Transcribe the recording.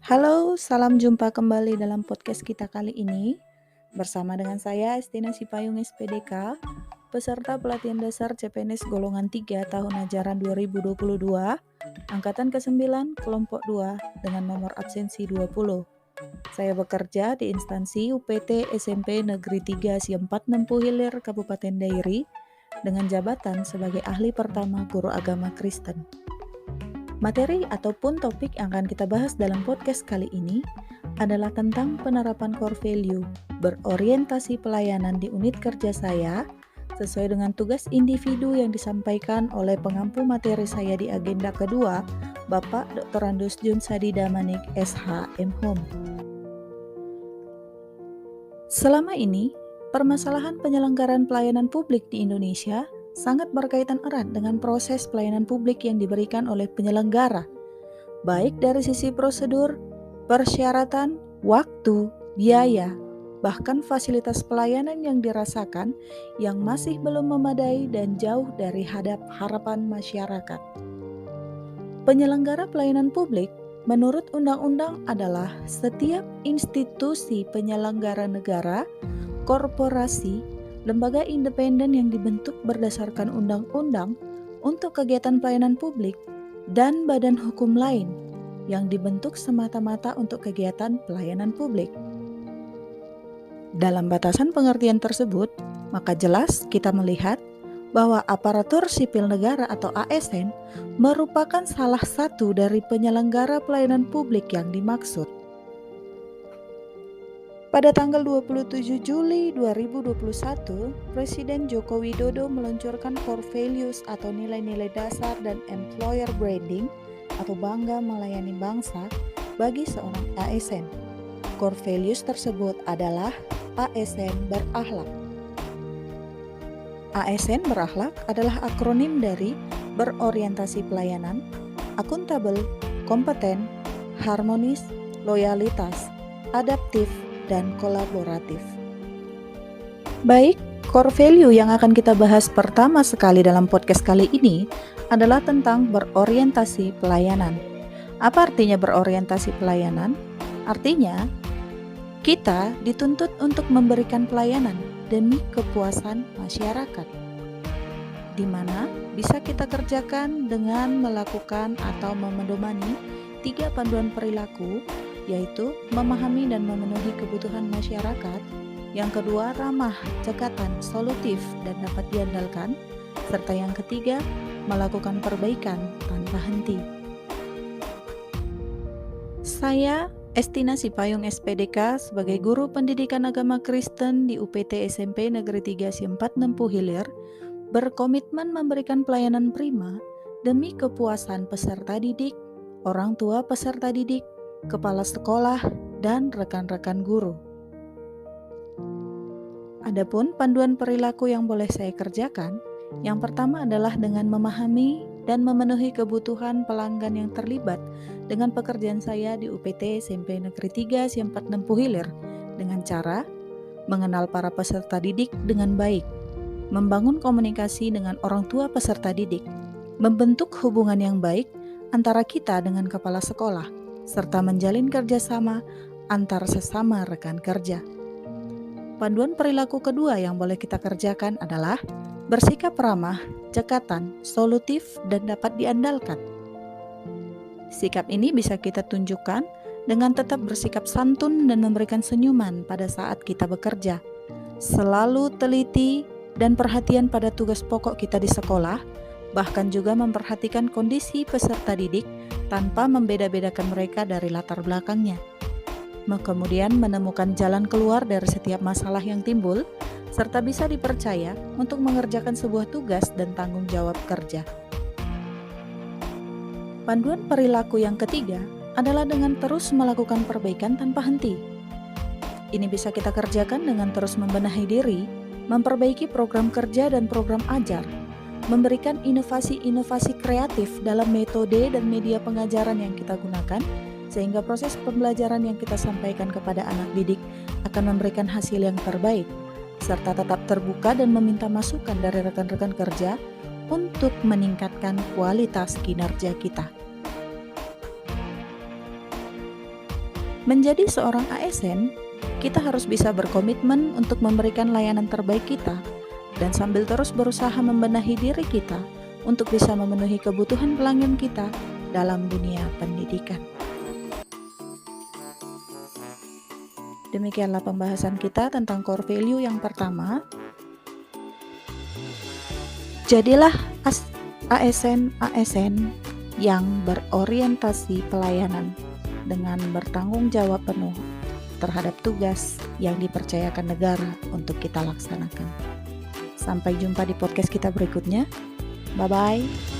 Halo, salam jumpa kembali dalam podcast kita kali ini. Bersama dengan saya Estina Sipayung SPDK, peserta pelatihan dasar CPNS golongan 3 tahun ajaran 2022, angkatan ke-9, kelompok 2 dengan nomor absensi 20. Saya bekerja di instansi UPT SMP Negeri 3 Siempat Nempuh Hilir Kabupaten Dairi dengan jabatan sebagai ahli pertama guru agama Kristen. Materi ataupun topik yang akan kita bahas dalam podcast kali ini adalah tentang penerapan core value berorientasi pelayanan di unit kerja saya sesuai dengan tugas individu yang disampaikan oleh pengampu materi saya di agenda kedua, Bapak Dr. Andus Jun Sadi Damanik, SH, M.Hum. Selama ini, permasalahan penyelenggaraan pelayanan publik di Indonesia sangat berkaitan erat dengan proses pelayanan publik yang diberikan oleh penyelenggara, baik dari sisi prosedur, persyaratan, waktu, biaya, bahkan fasilitas pelayanan yang dirasakan yang masih belum memadai dan jauh dari harapan masyarakat. Penyelenggara pelayanan publik menurut undang-undang adalah setiap institusi penyelenggara negara, korporasi, lembaga independen yang dibentuk berdasarkan undang-undang untuk kegiatan pelayanan publik, dan badan hukum lain yang dibentuk semata-mata untuk kegiatan pelayanan publik. Dalam batasan pengertian tersebut, maka jelas kita melihat bahwa aparatur sipil negara atau ASN merupakan salah satu dari penyelenggara pelayanan publik yang dimaksud. Pada tanggal 27 Juli 2021, Presiden Joko Widodo meluncurkan core values atau nilai-nilai dasar dan employer branding atau bangga melayani bangsa bagi seorang ASN. Core values tersebut adalah ASN berakhlak. ASN berakhlak adalah akronim dari berorientasi pelayanan, akuntabel, kompeten, harmonis, loyalitas, adaptif, dan kolaboratif. Baik, core value yang akan kita bahas pertama sekali dalam podcast kali ini adalah tentang berorientasi pelayanan. Apa artinya berorientasi pelayanan? Artinya, kita dituntut untuk memberikan pelayanan demi kepuasan masyarakat, di mana bisa kita kerjakan dengan melakukan atau memedomani 3 panduan perilaku, yaitu memahami dan memenuhi kebutuhan masyarakat, yang kedua ramah, cekatan, solutif, dan dapat diandalkan, serta yang ketiga melakukan perbaikan tanpa henti. Saya Estina Sipayung SPDK sebagai guru pendidikan agama Kristen di UPT SMP Negeri 3 Siempat Nempuh Hilir berkomitmen memberikan pelayanan prima demi kepuasan peserta didik, orang tua peserta didik, kepala sekolah, dan rekan-rekan guru. Adapun panduan perilaku yang boleh saya kerjakan, yang pertama adalah dengan memahami dan memenuhi kebutuhan pelanggan yang terlibat dengan pekerjaan saya di UPT SMP Negeri 3 Siempat Nempuh Hilir dengan cara mengenal para peserta didik dengan baik, membangun komunikasi dengan orang tua peserta didik, membentuk hubungan yang baik antara kita dengan kepala sekolah, serta menjalin kerjasama antar sesama rekan kerja. Panduan perilaku kedua yang boleh kita kerjakan adalah bersikap ramah, cekatan, solutif, dan dapat diandalkan. Sikap ini bisa kita tunjukkan dengan tetap bersikap santun dan memberikan senyuman pada saat kita bekerja, selalu teliti dan perhatian pada tugas pokok kita di sekolah, bahkan juga memperhatikan kondisi peserta didik tanpa membeda-bedakan mereka dari latar belakangnya. Kemudian menemukan jalan keluar dari setiap masalah yang timbul, serta bisa dipercaya untuk mengerjakan sebuah tugas dan tanggung jawab kerja. Panduan perilaku yang ketiga adalah dengan terus melakukan perbaikan tanpa henti. Ini bisa kita kerjakan dengan terus membenahi diri, memperbaiki program kerja dan program ajar, memberikan inovasi-inovasi kreatif dalam metode dan media pengajaran yang kita gunakan, sehingga proses pembelajaran yang kita sampaikan kepada anak didik akan memberikan hasil yang terbaik, serta tetap terbuka dan meminta masukan dari rekan-rekan kerja untuk meningkatkan kualitas kinerja kita. Menjadi seorang ASN, kita harus bisa berkomitmen untuk memberikan layanan terbaik kita dan sambil terus berusaha membenahi diri kita untuk bisa memenuhi kebutuhan pelanggan kita dalam dunia pendidikan. Demikianlah pembahasan kita tentang core value yang pertama. Jadilah ASN yang berorientasi pelayanan dengan bertanggung jawab penuh terhadap tugas yang dipercayakan negara untuk kita laksanakan. Sampai jumpa di podcast kita berikutnya. Bye-bye.